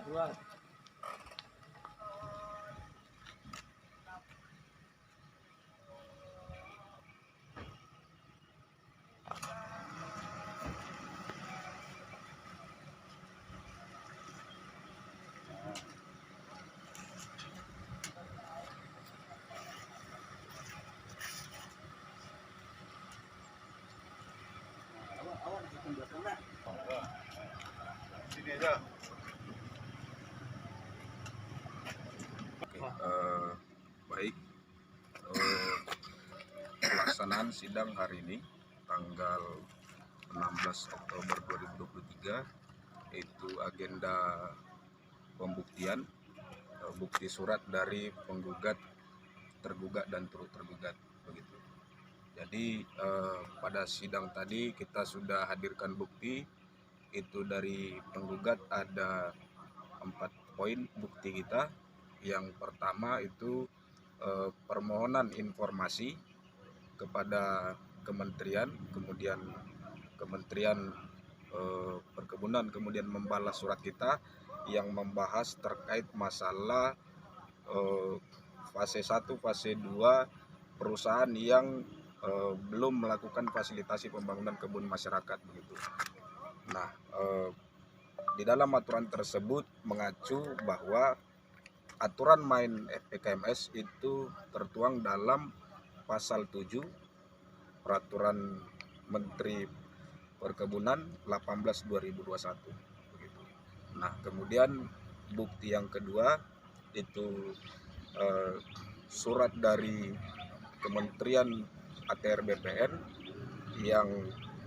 keluar. Sini aja. Baik, pelaksanaan sidang hari ini tanggal 16 Oktober 2023 yaitu agenda pembuktian bukti surat dari penggugat, tergugat dan turut tergugat begitu. Jadi pada sidang tadi kita sudah hadirkan bukti itu dari penggugat ada 4 poin bukti kita. Yang pertama itu permohonan informasi kepada kementerian, kemudian Kementerian Perkebunan kemudian membalas surat kita yang membahas terkait masalah fase 1, fase 2 perusahaan yang belum melakukan fasilitasi pembangunan kebun masyarakat begitu. Nah, di dalam aturan tersebut mengacu bahwa aturan main FPKMS itu tertuang dalam pasal 7 Peraturan Menteri Perkebunan 18/2021 begitu. Nah, kemudian bukti yang kedua itu surat dari Kementerian ATR BPN yang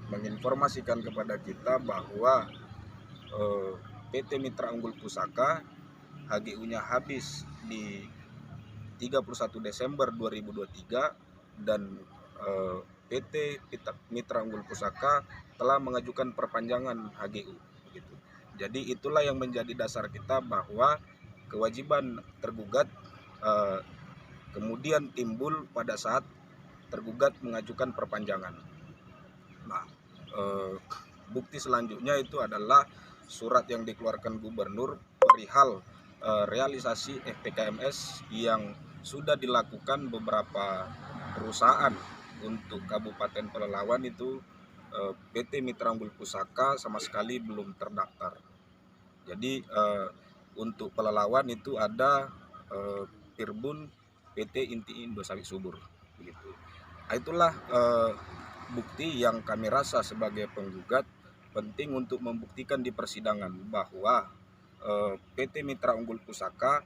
menginformasikan kepada kita bahwa PT Mitra Unggul Pusaka HGU-nya habis di 31 Desember 2023 dan PT Mitra Unggul Pusaka telah mengajukan perpanjangan HGU begitu. Jadi itulah yang menjadi dasar kita bahwa kewajiban tergugat kemudian timbul pada saat tergugat mengajukan perpanjangan. Nah, bukti selanjutnya itu adalah surat yang dikeluarkan gubernur perihal realisasi FPKMS yang sudah dilakukan beberapa perusahaan untuk Kabupaten Pelalawan itu PT Mitra Unggul Pusaka sama sekali belum terdaftar. Jadi untuk Pelalawan itu ada Pirbun PT Inti Indo Sawit Subur begitu. Itulah bukti yang kami rasa sebagai penggugat penting untuk membuktikan di persidangan bahwa PT Mitra Unggul Pusaka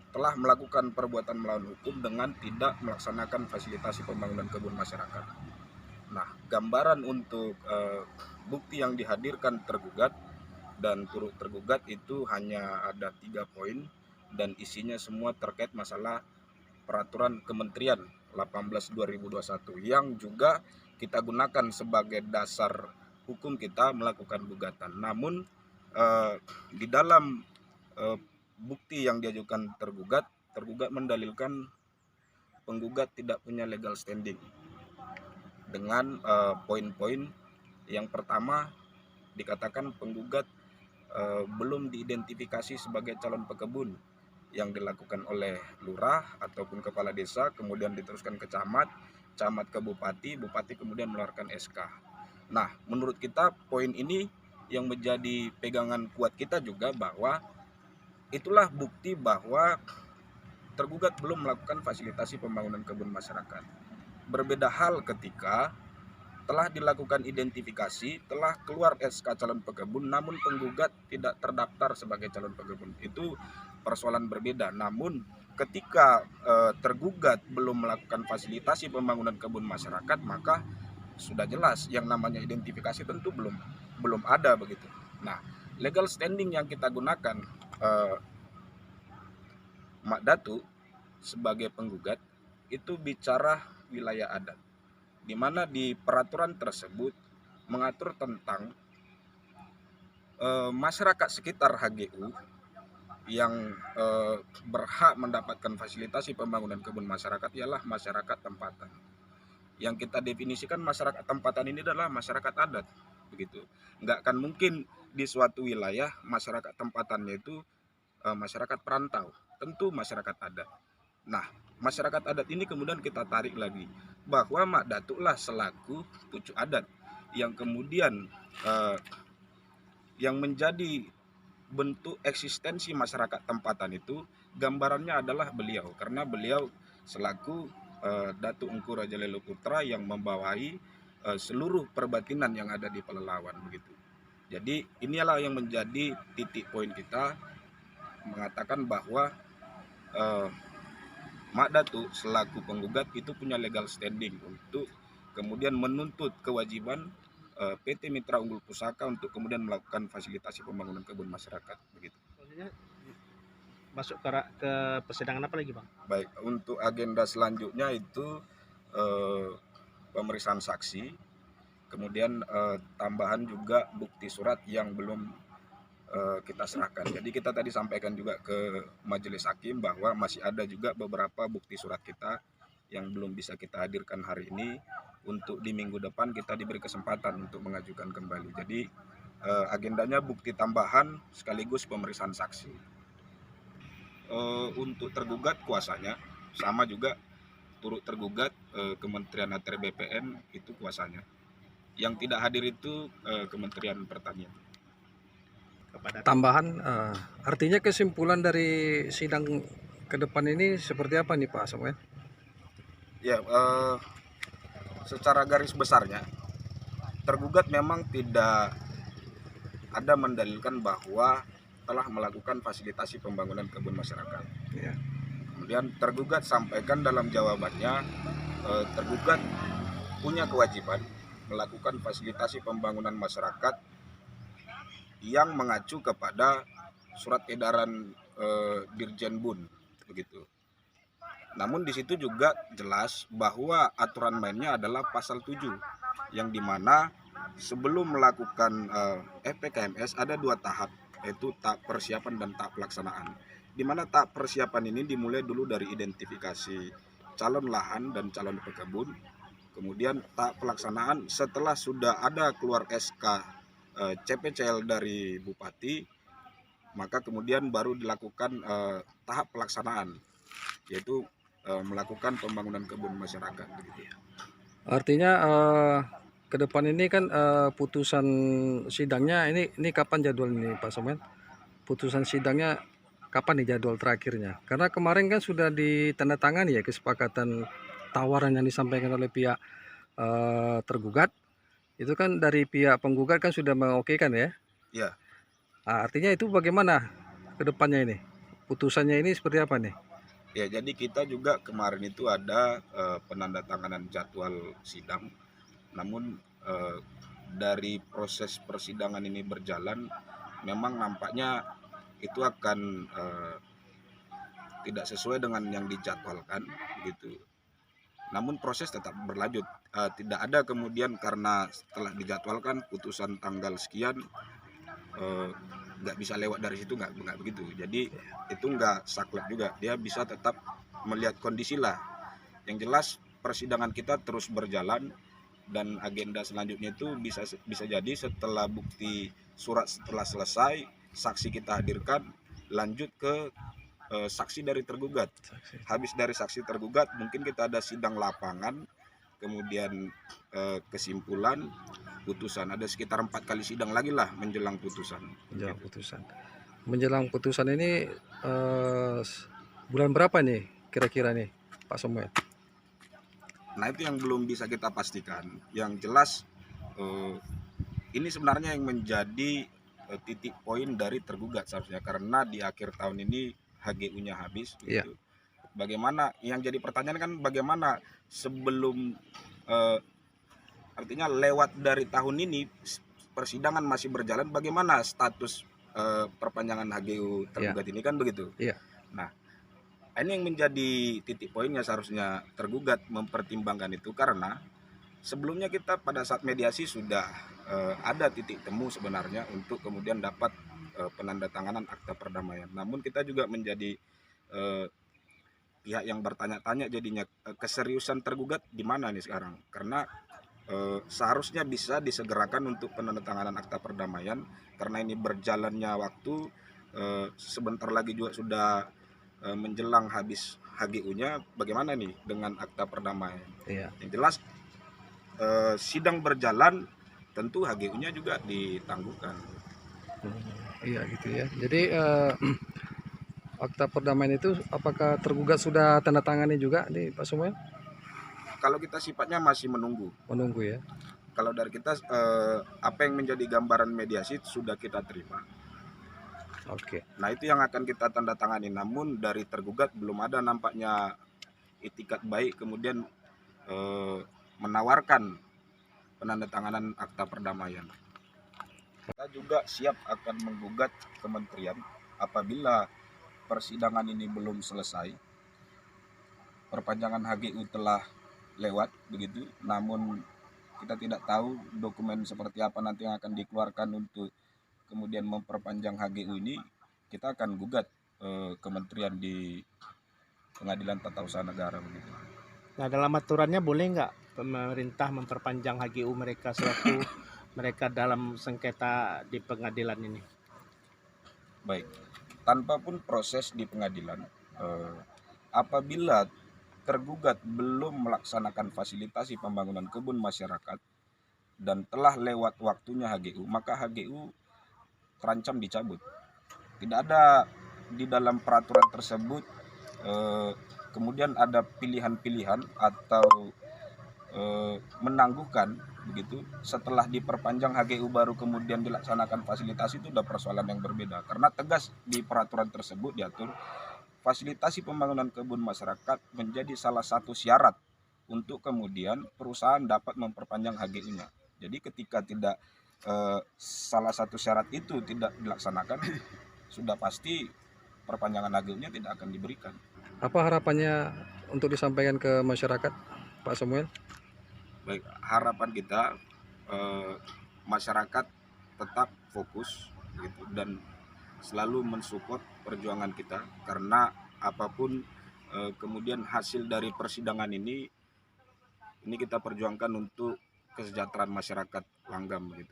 telah melakukan perbuatan melawan hukum dengan tidak melaksanakan fasilitasi pembangunan kebun masyarakat. Nah, gambaran untuk bukti yang dihadirkan tergugat dan turut tergugat itu hanya ada 3 poin dan isinya semua terkait masalah peraturan Kementerian 18/2021 yang juga kita gunakan sebagai dasar hukum kita melakukan gugatan. Namun di dalam bukti yang diajukan tergugat mendalilkan penggugat tidak punya legal standing dengan poin-poin yang pertama dikatakan penggugat belum diidentifikasi sebagai calon pekebun yang dilakukan oleh lurah ataupun kepala desa, kemudian diteruskan ke camat ke bupati kemudian mengeluarkan SK. Nah, menurut kita poin ini yang menjadi pegangan kuat kita juga bahwa itulah bukti bahwa tergugat belum melakukan fasilitasi pembangunan kebun masyarakat. Berbeda hal ketika telah dilakukan identifikasi, telah keluar SK calon pekebun, namun penggugat tidak terdaftar sebagai calon pekebun. Itu persoalan berbeda. Namun ketika tergugat belum melakukan fasilitasi pembangunan kebun masyarakat, maka sudah jelas yang namanya identifikasi tentu belum ada begitu. Nah, legal standing yang kita gunakan Mak Datu sebagai penggugat itu bicara wilayah adat, di mana di peraturan tersebut mengatur tentang masyarakat sekitar HGU yang berhak mendapatkan fasilitasi pembangunan kebun masyarakat ialah masyarakat tempatan. Yang kita definisikan masyarakat tempatan ini adalah masyarakat adat begitu. Nggak akan mungkin di suatu wilayah masyarakat tempatannya itu masyarakat perantau, tentu masyarakat adat. Nah, masyarakat adat ini kemudian kita tarik lagi bahwa Mak Datuk lah selaku pucuk adat yang kemudian yang menjadi bentuk eksistensi masyarakat tempatan itu, gambarannya adalah beliau, karena beliau selaku Datuk Engku Raja Lelo Putra yang membawahi seluruh perbatinan yang ada di Pelelawan begitu. Jadi inilah yang menjadi titik poin kita mengatakan bahwa Mak Datuk selaku penggugat itu punya legal standing untuk kemudian menuntut kewajiban PT Mitra Unggul Pusaka untuk kemudian melakukan fasilitasi pembangunan kebun masyarakat begitu. Masuk ke persidangan apa lagi, Bang? Baik, untuk agenda selanjutnya itu pemeriksaan saksi, kemudian tambahan juga bukti surat yang belum kita serahkan. Jadi kita tadi sampaikan juga ke majelis hakim bahwa masih ada juga beberapa bukti surat kita yang belum bisa kita hadirkan hari ini. Untuk di minggu depan kita diberi kesempatan untuk mengajukan kembali. Jadi agendanya bukti tambahan sekaligus pemeriksaan saksi. Untuk tergugat kuasanya sama juga turut tergugat Kementerian ATR BPN itu kuasanya. Yang tidak hadir itu Kementerian Pertanian. Tambahan, artinya kesimpulan dari sidang ke depan ini seperti apa nih Pak Samuel? Ya, secara garis besarnya tergugat memang tidak ada mendalilkan bahwa telah melakukan fasilitasi pembangunan kebun masyarakat. Ya. Kemudian tergugat sampaikan dalam jawabannya, tergugat punya kewajiban melakukan fasilitasi pembangunan masyarakat yang mengacu kepada surat edaran Dirjen Bun begitu. Namun di situ juga jelas bahwa aturan mainnya adalah pasal 7 yang dimana sebelum melakukan FPKMS ada 2 tahap, yaitu tahap persiapan dan tahap pelaksanaan. Di mana tahap persiapan ini dimulai dulu dari identifikasi calon lahan dan calon pekebun. Kemudian tahap pelaksanaan setelah sudah ada keluar SK CPCL dari Bupati, maka kemudian baru dilakukan tahap pelaksanaan, yaitu melakukan pembangunan kebun masyarakat. Artinya ke depan ini kan putusan sidangnya ini kapan jadwal ini Pak Samuel? Putusan sidangnya kapan nih jadwal terakhirnya? Karena kemarin kan sudah ditandatangani ya kesepakatan tawaran yang disampaikan oleh pihak tergugat. Itu kan dari pihak penggugat kan sudah mengokekan ya? Ya. Nah, artinya itu bagaimana ke depannya ini? Putusannya ini seperti apa nih? Ya, jadi kita juga kemarin itu ada penandatanganan jadwal sidang. Namun dari proses persidangan ini berjalan, memang nampaknya itu akan tidak sesuai dengan yang dijadwalkan, gitu. Namun proses tetap berlanjut. Tidak ada kemudian karena setelah dijadwalkan putusan tanggal sekian nggak bisa lewat dari situ, nggak begitu. Jadi itu nggak saklek juga, dia bisa tetap melihat kondisi lah. Yang jelas persidangan kita terus berjalan dan agenda selanjutnya itu bisa jadi setelah bukti surat setelah selesai, saksi kita hadirkan, lanjut ke saksi dari tergugat. Habis dari saksi tergugat mungkin kita ada sidang lapangan, kemudian kesimpulan, putusan. Ada sekitar 4 kali sidang lagi lah menjelang putusan. Menjelang putusan ini bulan berapa nih kira-kira nih Pak Samuel? Nah, itu yang belum bisa kita pastikan. Yang jelas ini sebenarnya yang menjadi titik poin dari tergugat seharusnya, karena di akhir tahun ini HGU-nya habis gitu. Bagaimana yang jadi pertanyaan kan bagaimana sebelum artinya lewat dari tahun ini persidangan masih berjalan, bagaimana status perpanjangan HGU tergugat ini kan begitu. Nah, ini yang menjadi titik poinnya, seharusnya tergugat mempertimbangkan itu, karena sebelumnya kita pada saat mediasi sudah ada titik temu sebenarnya untuk kemudian dapat penandatanganan akta perdamaian. Namun kita juga menjadi pihak yang bertanya-tanya jadinya, keseriusan tergugat di mana nih sekarang, karena seharusnya bisa disegerakan untuk penandatanganan akta perdamaian, karena ini berjalannya waktu sebentar lagi juga sudah menjelang habis HGU-nya, bagaimana nih dengan akta perdamaian? Iya. Yang jelas sidang berjalan, tentu HGU-nya juga ditangguhkan. Iya gitu ya. Jadi akta perdamaian itu apakah tergugat sudah tanda tangani juga nih Pak Samuel? Kalau kita sifatnya masih menunggu. Menunggu ya. Kalau dari kita apa yang menjadi gambaran mediasi sudah kita terima. Oke. Nah, itu yang akan kita tanda tangani. Namun dari tergugat belum ada nampaknya itikat baik kemudian menawarkan penandatanganan akta perdamaian. Kita juga siap akan menggugat kementerian apabila persidangan ini belum selesai. Perpanjangan HGU telah lewat begitu, namun kita tidak tahu dokumen seperti apa nanti yang akan dikeluarkan untuk kemudian memperpanjang HGU ini. Kita akan gugat kementerian di Pengadilan Tata Usaha Negara begitu. Nah, dalam aturannya boleh nggak pemerintah memperpanjang HGU mereka sewaktu mereka dalam sengketa di pengadilan ini? Baik, tanpa pun proses di pengadilan, apabila tergugat belum melaksanakan fasilitasi pembangunan kebun masyarakat dan telah lewat waktunya HGU, maka HGU terancam dicabut. Tidak ada di dalam peraturan tersebut kemudian ada pilihan-pilihan atau menangguhkan begitu setelah diperpanjang HGU baru kemudian dilaksanakan fasilitasi. Itu sudah persoalan yang berbeda, karena tegas di peraturan tersebut diatur fasilitasi pembangunan kebun masyarakat menjadi salah satu syarat untuk kemudian perusahaan dapat memperpanjang HGU-nya. Jadi ketika tidak salah satu syarat itu tidak dilaksanakan, sudah pasti perpanjangan HGU-nya tidak akan diberikan. Apa harapannya untuk disampaikan ke masyarakat, Pak Samuel? Baik, harapan kita masyarakat tetap fokus gitu, dan selalu mensupport perjuangan kita, karena apapun kemudian hasil dari persidangan ini kita perjuangkan untuk kesejahteraan masyarakat Langgam begitu.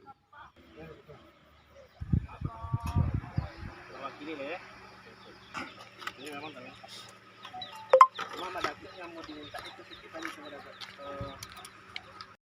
Mewakili lah ya. Ini memang terlepas. Cuma ada yang mau diminta itu kita